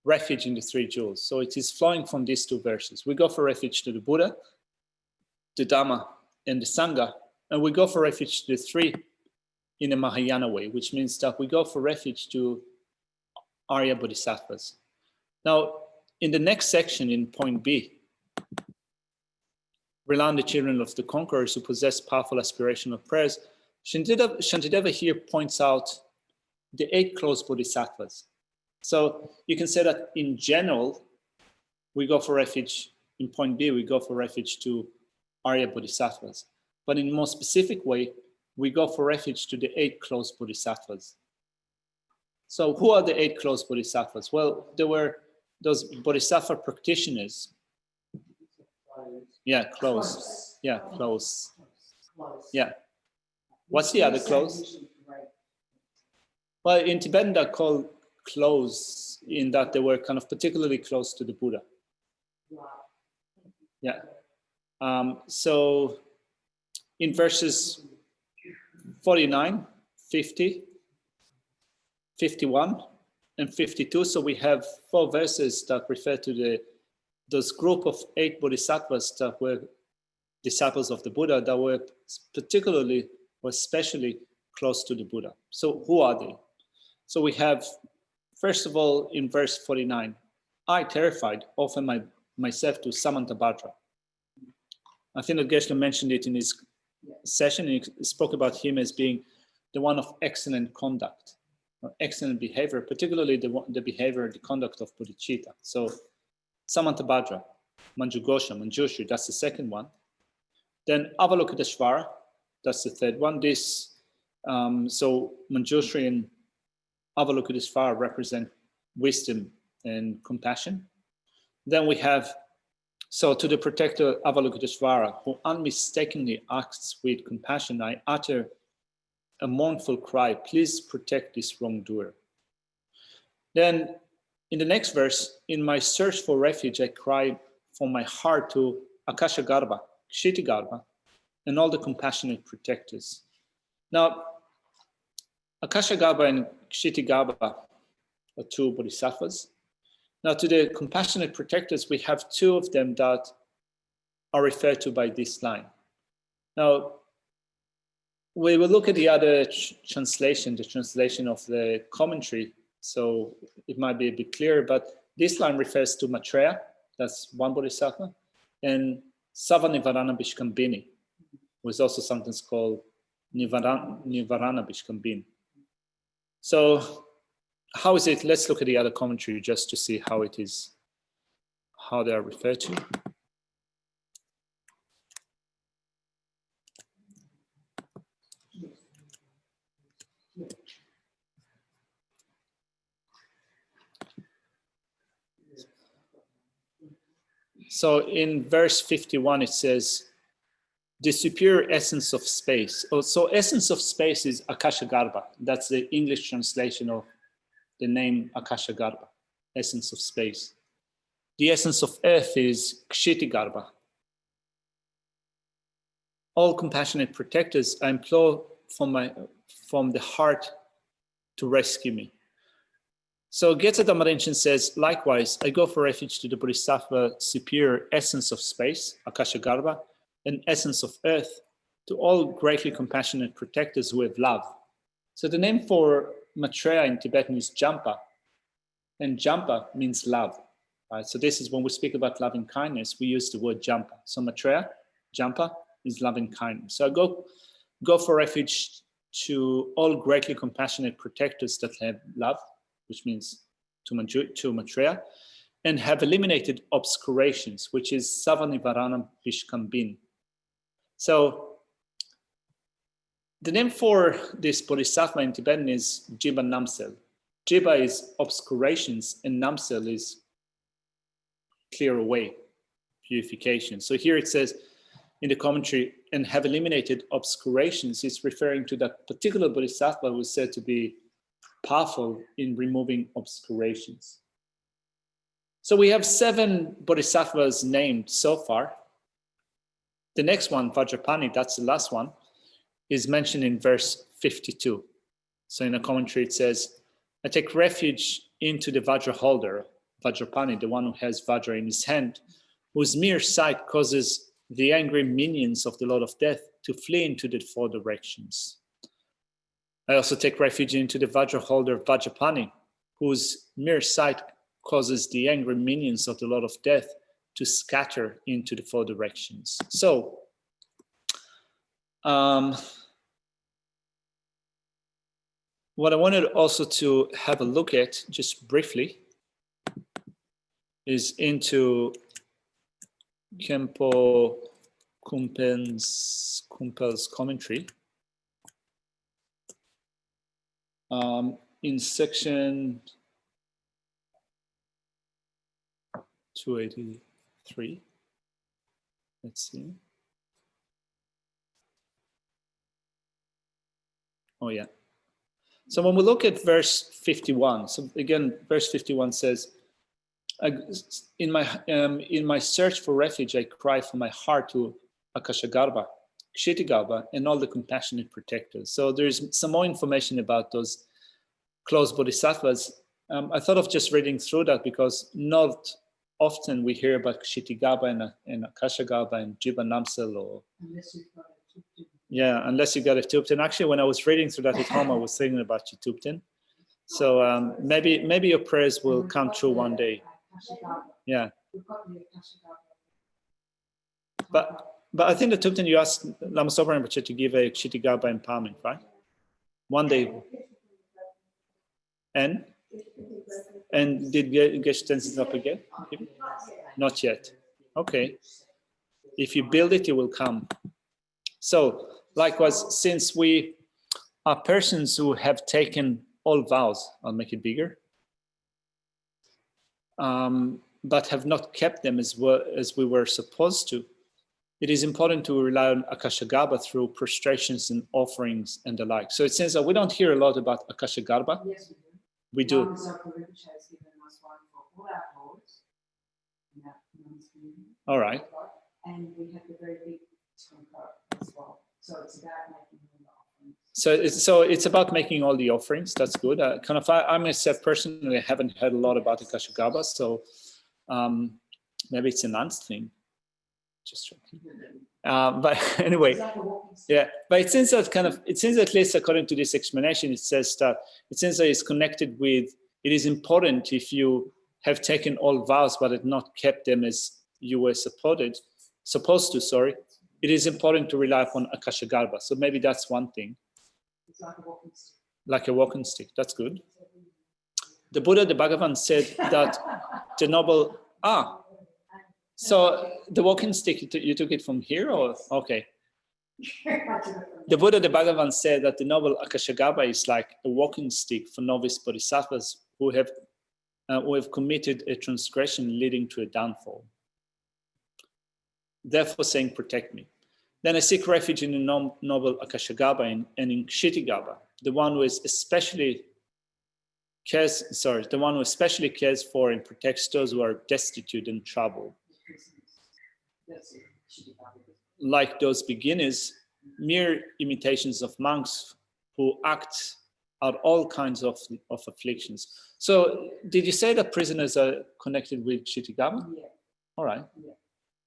refuge in the three jewels. So it is flowing from these two verses. We go for refuge to the Buddha, the Dhamma, and the Sangha, and we go for refuge to the three in a Mahayana way, which means that we go for refuge to Arya Bodhisattvas. Now, in the next section, in point B, rely on the children of the conquerors who possess powerful aspirational prayers, Shantideva here points out the 8 closed bodhisattvas. So you can say that in general, we go for refuge, in point B, we go for refuge to Arya Bodhisattvas. But in a more specific way, we go for refuge to the 8 closed bodhisattvas. So who are the 8 closed bodhisattvas? Well, there were those bodhisattva practitioners. Yeah, close. Yeah, close. Yeah. What's the other close? Well, in Tibetan, they're called close in that they were kind of particularly close to the Buddha. Yeah. So in verses 49, 50, 51, and 52, so we have 4 verses that refer to those group of 8 bodhisattvas that were disciples of the Buddha that were particularly or especially close to the Buddha. So who are they? So we have, first of all, in verse 49, I, terrified, offer myself to Samantabhadra. I think that Geshe mentioned it in his session. He spoke about him as being the one of excellent conduct, or excellent behavior, particularly the behavior, the conduct of bodhicitta. So Samantabhadra, Manjughosha, Manjushri, that's the second one. Then Avalokiteshvara, that's the third one. So Manjushri and Avalokiteshvara represent wisdom and compassion. Then we have, so to the protector Avalokiteshvara, who unmistakably acts with compassion, I utter a mournful cry, please protect this wrongdoer. Then in the next verse, in my search for refuge, I cry from my heart to Akashagarbha, Kshitigarbha, and all the compassionate protectors. Now, Akashagarbha and Kshitigarbha are 2 bodhisattvas. Now, to the compassionate protectors, we have 2 of them that are referred to by this line. Now, we will look at the other translation, the translation of the commentary, so it might be a bit clearer, but this line refers to Maitreya, that's one bodhisattva, and Savanivarana Bishkambini, was also sometimes called Nivarana Bishkambini. So how is it? Let's look at the other commentary just to see how it is, how they are referred to. So in verse 51, it says, the superior essence of space. Oh, so essence of space is Akashagarbha. That's the English translation of the name Akashagarbha, essence of space. The essence of earth is Kshitigarbha. All compassionate protectors, I implore from the heart to rescue me. So Getsa Rinchen says, likewise, I go for refuge to the Bodhisattva superior essence of space, Akashagarbha, and essence of earth, to all greatly compassionate protectors who have love. So the name for Maitreya in Tibetan is Jampa, and Jampa means love. Right? So this is when we speak about loving kindness, we use the word Jampa. So Maitreya, Jampa, is loving kindness. So I go for refuge to all greatly compassionate protectors that have love, which means to Maitreya, and have eliminated obscurations, which is Savanivaranam Vishkambin. So the name for this Bodhisattva in Tibetan is Jiba Namsel. Jiba is obscurations and Namsel is clear away, purification. So here it says in the commentary, and have eliminated obscurations, is referring to that particular Bodhisattva who is said to be powerful in removing obscurations. So we have 7 Bodhisattvas named so far. The next one, Vajrapani, that's the last one, is mentioned in verse 52. So in a commentary it says, I take refuge into the Vajra holder, Vajrapani, the one who has Vajra in his hand, whose mere sight causes the angry minions of the Lord of Death to flee into the 4 directions. I also take refuge into the Vajra holder Vajrapani, whose mere sight causes the angry minions of the Lord of Death to scatter into the 4 directions. So, what I wanted also to have a look at, just briefly, is into Khenpo Kumpel's commentary. In section 283, let's see. Oh yeah. So when we look at verse 51, so again, verse 51 says, in my search for refuge, I cry for my heart to Akashagarbha, Kshitigarbha, and all the compassionate protectors. So there's some more information about those close bodhisattvas. I thought of just reading through that because not often we hear about Kshitigarbha and Akashagarbha and Jiba Namsel, or unless you got a Tupten. Actually, when I was reading through that at home, I was thinking about you, Tupten. So maybe your prayers will come true one day. Yeah. But I think the Tupten, you asked Lama Sopa Rinpoche to give a Kshitigarbha empowerment, right? One day. And did Geshe Tenzin up again? Not yet. Okay. If you build it, it will come. So, likewise, since we are persons who have taken all vows, I'll make it bigger, but have not kept them as well as we were supposed to, it is important to rely on Akashagarbha through prostrations and offerings and the like. So it seems that we don't hear a lot about Akashagarbha. Yes, we do. Lama Zopa Rinpoche has given us one for all our lords. All right. And we have the very big tonka as well. So it's about making all the offerings. So it's about making all the offerings. That's good. I myself personally haven't heard a lot about Akashagarbha, so maybe it's a nonce thing. Just joking. But anyway, yeah. But it seems that at least according to this explanation, it says that it's connected with. It is important if you have taken all vows but have not kept them as you were supposed to. Sorry, it is important to rely upon Akashagarbha. So maybe that's one thing. It's like a walking stick. Like a walking stick. That's good. The Buddha, the Bhagavan said that the noble. So the walking stick, you took it from here, or okay? The Buddha, the Bhagavan said that the noble Akashagarbha is like a walking stick for novice bodhisattvas who have committed a transgression leading to a downfall. therefore saying, protect me. Then I seek refuge in the noble Akashagarbha and in Kshitigarbha, the one who especially cares for and protects those who are destitute and troubled. Like those beginners, mere imitations of monks who act out all kinds of afflictions. So did you say that prisoners are connected with Kshitigarbha? Yeah. All right. Yeah.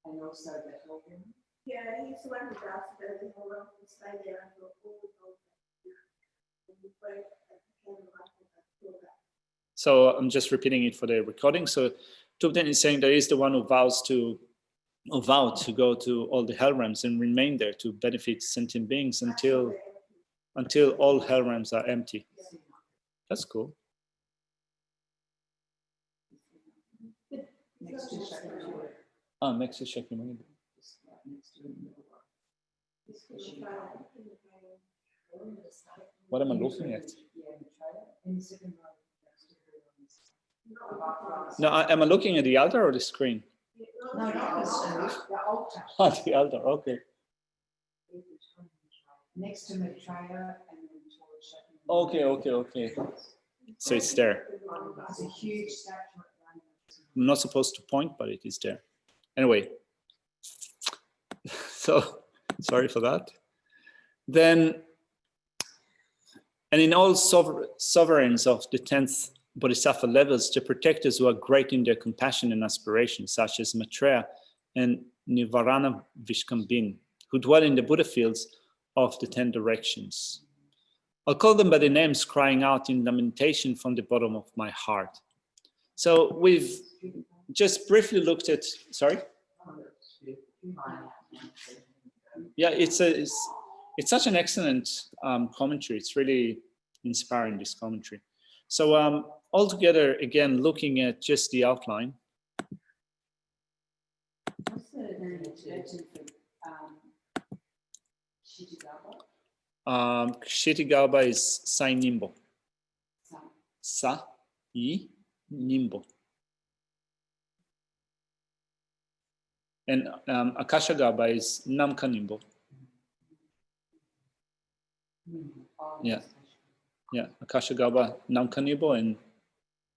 And also that whole thing. Yeah, he's the one who does the whole lot of stay there until all the So I'm just repeating it for the recording. So Tubten is saying that he's the one who vowed to go to all the hell realms and remain there to benefit sentient beings until all hell realms are empty. That's cool. Next to Shakyamuni. Oh, next to Shakyamuni. What am I looking at? No, am I looking at the altar or the screen? No, the altar. Oh, the altar, okay. Next to Maitreya and then towards Shakyamuni. Okay. So it's there. It's a huge statue. I'm not supposed to point, but it is there. Anyway, so sorry for that. Then, and in all sovereigns of the 10th Bodhisattva levels, the protectors who are great in their compassion and aspiration, such as Maitreya and Nivarana Vishkambin, who dwell in the Buddha fields of the 10 directions. I'll call them by the names, crying out in lamentation from the bottom of my heart. So we've just briefly looked at, sorry? Yeah, it's such an excellent commentary. It's really inspiring, this commentary. So altogether, again, looking at just the outline. What's the legend for Kshitigarbha? Kshitigarbha is Sai Nimbo. Sa I Nimbo. And Akashagarbha is Namka Nimbo. Yeah. Yeah, Akashagarbha Namka Nimbo and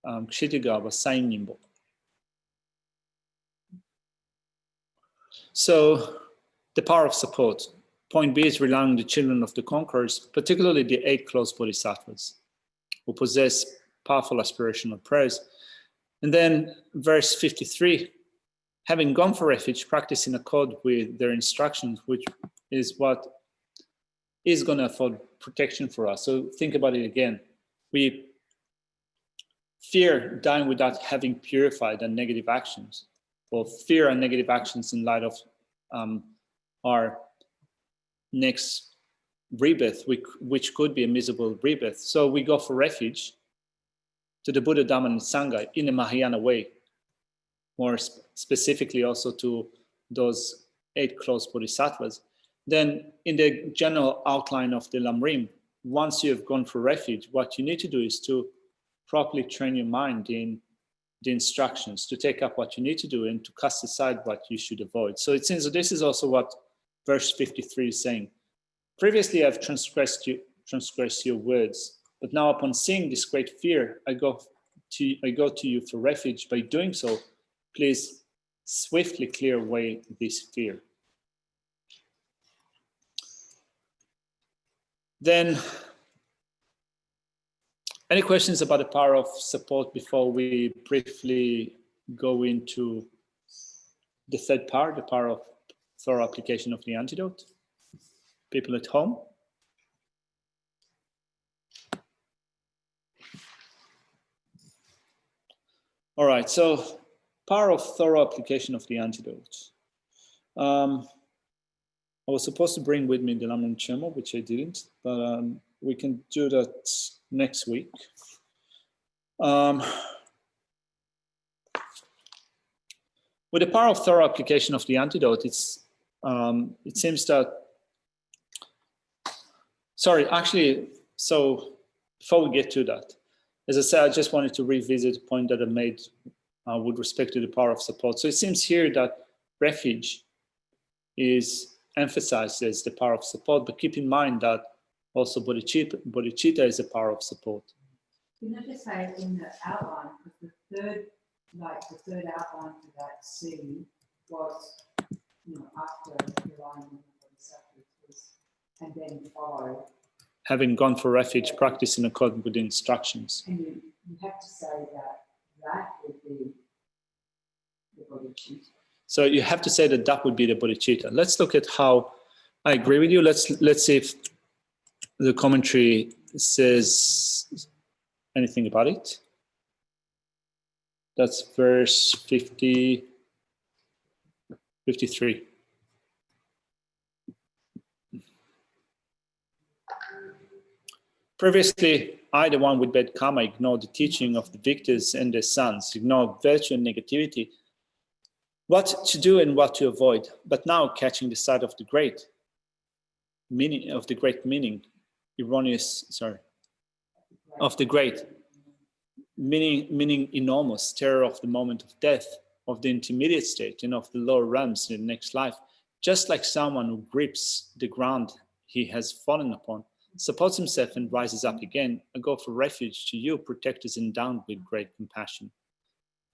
Kshitigarbha Sai Nimbo. So the power of support. Point B is relying on the children of the conquerors, particularly the 8 close bodhisattvas, who possess powerful aspirational prayers. And then verse 53, having gone for refuge, practice in accord with their instructions, which is what is going to afford protection for us. So think about it again. We fear dying without having purified our negative actions, or fear our negative actions in light of our next rebirth, which could be a miserable rebirth. So we go for refuge to the Buddha, Dhamma, and Sangha in a Mahayana way, more specifically also to those 8 close bodhisattvas. Then in the general outline of the Lamrim, once you have gone for refuge, what you need to do is to properly train your mind in the instructions, to take up what you need to do and to cast aside what you should avoid. So it seems that this is also what verse 53 is saying. Previously, I've transgressed your words, but now upon seeing this great fear, I go to you for refuge. By doing so, please swiftly clear away this fear. Then, any questions about the power of support before we briefly go into the third part, the power of thorough application of the antidote? People at home? All right, so power of thorough application of the antidote. I was supposed to bring with me the Lamrim Chema, which I didn't, but we can do that next week. With the power of thorough application of the antidote, it seems that, sorry, actually, so before we get to that, as I said, I just wanted to revisit a point that I made with respect to the power of support. So it seems here that refuge is emphasized as the power of support, but keep in mind that also bodhicitta is a power of support. Can I just say in the outline, because the third outline for that C was, after relying on the Bodhisattvas, and then follow. Having gone for refuge, practice in accordance with the instructions. And you have to say that would be the bodhicitta. So you have to say that would be the bodhicitta. Let's look at how I agree with you. Let's see if the commentary says anything about it. That's verse 53. Previously, I, the one with bad karma, ignored the teaching of the victors and their sons, ignored virtue and negativity, what to do and what to avoid. But now, catching the sight of the great meaning, meaning enormous, terror of the moment of death, of the intermediate state, and of the lower realms in the next life, just like someone who grips the ground he has fallen upon, supports himself and rises up again. I go for refuge to you, protectors endowed with great compassion.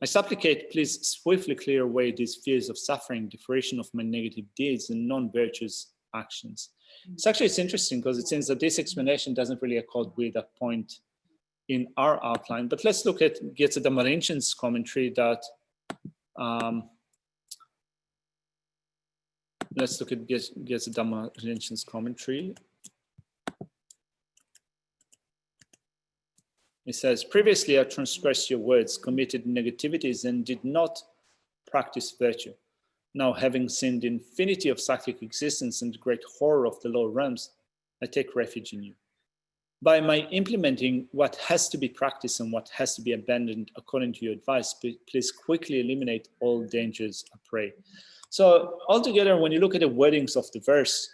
I supplicate, please swiftly clear away these fears of suffering, the fruition of my negative deeds and non-virtuous actions. It's interesting because it seems that this explanation doesn't really accord with that point in our outline. But let's look at Gyatso Dhammarinpoche's commentary that let's look at Gyatso Dhammarinpoche's commentary. It says, previously I transgressed your words, committed negativities, and did not practice virtue. Now, having seen the infinity of psychic existence and the great horror of the lower realms, I take refuge in you. By my implementing what has to be practiced and what has to be abandoned according to your advice, please quickly eliminate all dangers, I pray. So altogether, when you look at the wordings of the verse,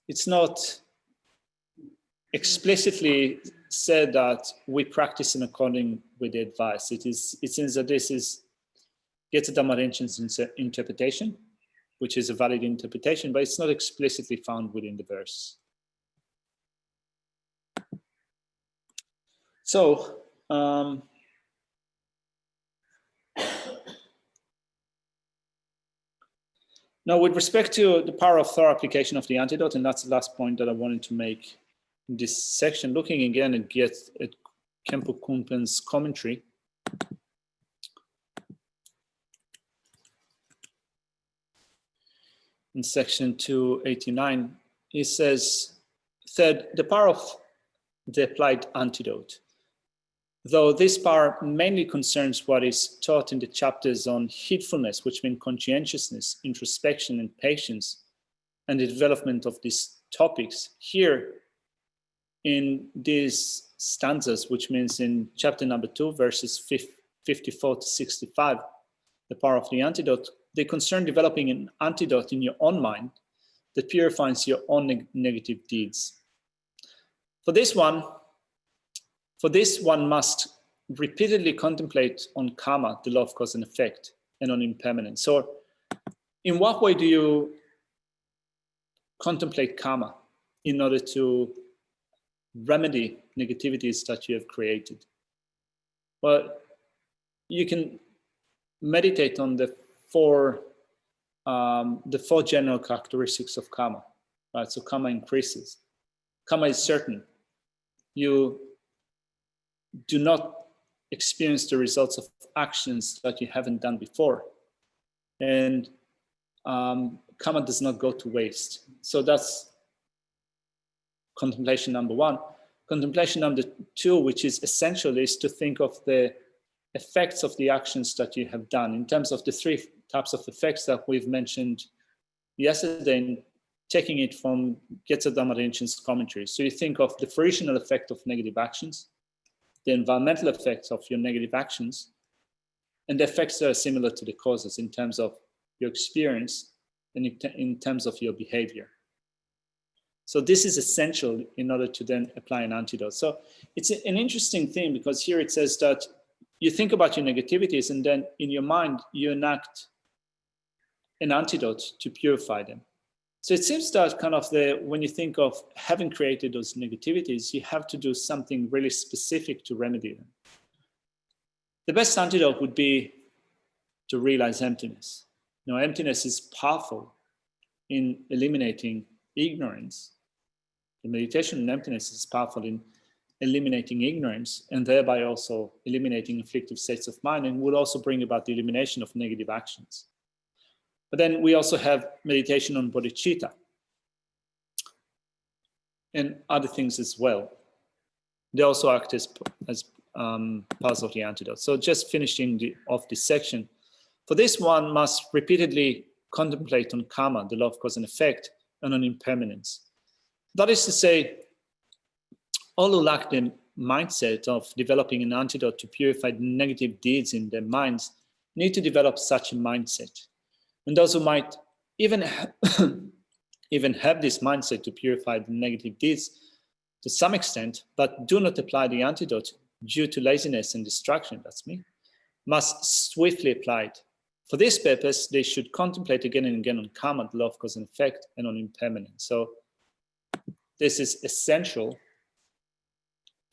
it's not explicitly said that we practice in according with the advice. It seems that this is Gyatso Dhammarinpoche's interpretation, which is a valid interpretation, but it's not explicitly found within the verse. So, now with respect to the power of thorough application of the antidote, and that's the last point that I wanted to make in this section, looking again at Khenpo Kunpen's commentary. In section 289, he says, third, the power of the applied antidote. Though this power mainly concerns what is taught in the chapters on heedfulness, which mean conscientiousness, introspection, and patience, and the development of these topics, here in these stanzas, which means in chapter number 2, verses 54 to 65, the power of the antidote, they concern developing an antidote in your own mind that purifies your own negative deeds. For this one must repeatedly contemplate on karma, the law of cause and effect, and on impermanence. So in what way do you contemplate karma in order to remedy negativities that you have created? Well, you can meditate on the four general characteristics of karma, right? So karma increases. Karma is certain. You do not experience the results of actions that you haven't done before. And karma does not go to waste. So that's contemplation number one. Contemplation number two, which is essential, is to think of the effects of the actions that you have done in terms of the three types of effects that we've mentioned yesterday, and taking it from Gyatso Dhammarinpoche's commentary. So you think of the fruitional effect of negative actions, the environmental effects of your negative actions, and the effects that are similar to the causes in terms of your experience and in terms of your behavior. So this is essential in order to then apply an antidote. So it's an interesting thing, because here it says that you think about your negativities and then in your mind you enact an antidote to purify them. So it seems that kind of when you think of having created those negativities, you have to do something really specific to remedy them. The best antidote would be to realize emptiness. Now, emptiness is powerful in eliminating ignorance. The meditation on emptiness is powerful in eliminating ignorance and thereby also eliminating afflictive states of mind, and will also bring about the elimination of negative actions. But then we also have meditation on bodhicitta and other things as well. They also act as parts of the antidote. So just finishing off this section. For this, one must repeatedly contemplate on karma, the law of cause and effect, and on impermanence. That is to say, all who lack the mindset of developing an antidote to purify the negative deeds in their minds need to develop such a mindset. And those who might even have this mindset to purify the negative deeds to some extent, but do not apply the antidote due to laziness and distraction, that's me, must swiftly apply it. For this purpose, they should contemplate again and again on karma, the law of cause and effect, and on impermanence. So this is essential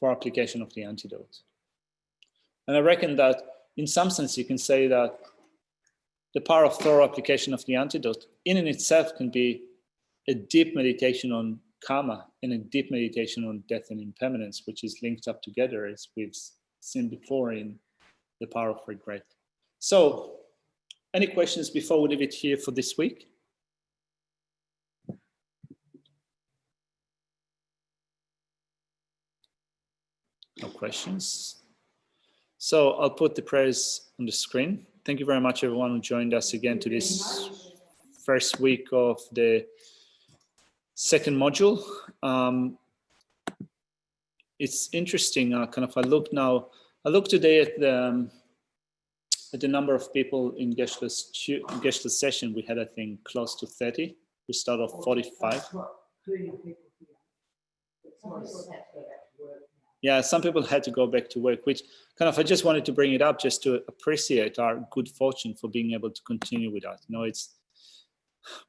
for application of the antidote. And I reckon that in some sense you can say that the power of thorough application of the antidote in and itself can be a deep meditation on karma and a deep meditation on death and impermanence, which is linked up together as we've seen before in the power of regret. So, any questions before we leave it here for this week? No questions. So I'll put the prayers on the screen. Thank you very much, everyone who joined us again to this first week of the second module. It's interesting. I look today at the number of people in Geshe's session. We had, I think, close to 30. We started off 45. Yeah, some people had to go back to work, which kind of, I just wanted to bring it up just to appreciate our good fortune for being able to continue with that. You know, it's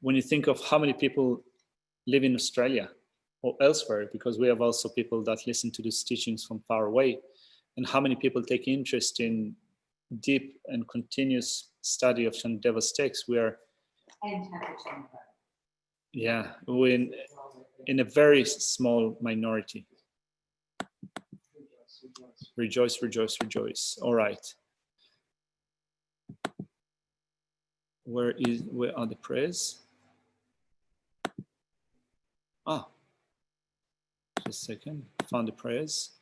when you think of how many people live in Australia or elsewhere, because we have also people that listen to these teachings from far away, and how many people take interest in deep and continuous study of Shandeva's texts. We're in a very small minority. Rejoice, rejoice, rejoice. All right. Where are the prayers? Just a second. Found the prayers.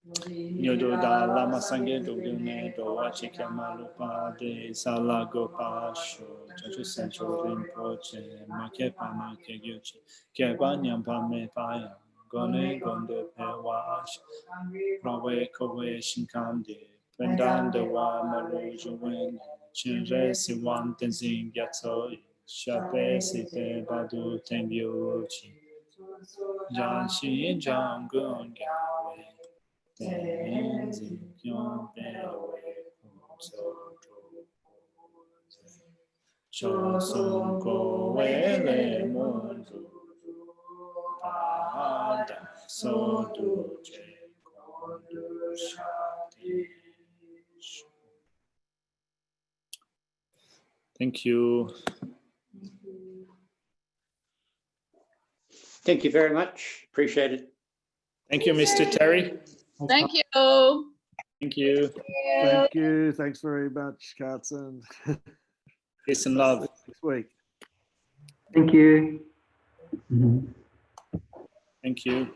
Nyododa lama sangye dogune dowa chikamalupa de salago pasho chachu sancho rinpoche make pama kegyuchi kebanyam pame paya gone gondo pewash prawe kowe shinkande pendande wa marojo wen chinre siwan tenzin gyatso shape site badu tengyuchi janshi jangun gyawe Thank you. Thank you very much. Appreciate it. Thank you, Mr. Terry. Thank you. Thank you. Thank you. Thanks very much, Katzen. Peace and love. Next week. Thank you. Thank you.